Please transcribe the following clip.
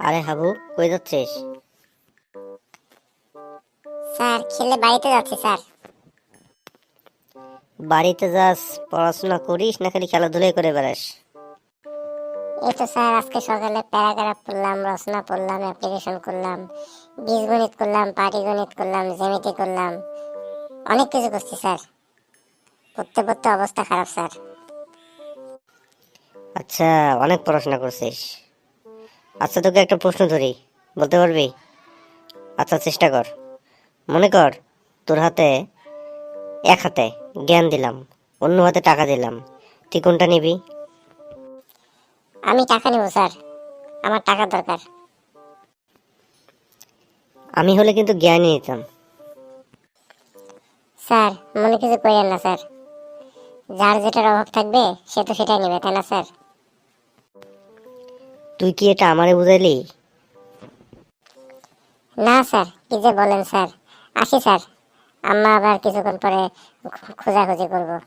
আরে হাবু, কই যাচ্ছিস? স্যার খেলে বাড়িতে যাচ্ছি স্যার। বাড়িতে যাস? পড়াশোনা করিস না খালি খেলাধুলাই করে বেড়াস? এই তো স্যার আজকে সকালে প্যারাগ্রাফ পড়লাম, রচনা পড়লাম, অ্যাপ্লিকেশন করলাম, বীজগণিত করলাম, পাটিগণিত করলাম, জ্যামিতি করলাম, অনেক কিছু করছি স্যার। পড়তে পড়তে অবস্থা খারাপ স্যার। আচ্ছা, অনেক পড়াশোনা করছিস। আচ্ছা, তোকে একটা প্রশ্ন ধরি, বলতে পারবি? আচ্ছা, চেষ্টা কর। মনে কর, তোর হাতে এক হাতে জ্ঞান দিলাম, অন্য হাতে টাকা দিলাম, তুই কোনটা নিবি? আমি টাকা নেব স্যার, আমার টাকার দরকার। আমি হলে কিন্তু জ্ঞানই নিতাম। স্যার মনে কিছু করেন না স্যার, যার যেটার অভাব থাকবে সে তো সেটাই নেবে, তাই না স্যার? তুই কি এটা আমারে বুঝাইলি? না স্যার, কি যে বলেন স্যার। আসি স্যার, আম্মা আবার কিছুক্ষণ পরে খোঁজাখুঁজি করবো।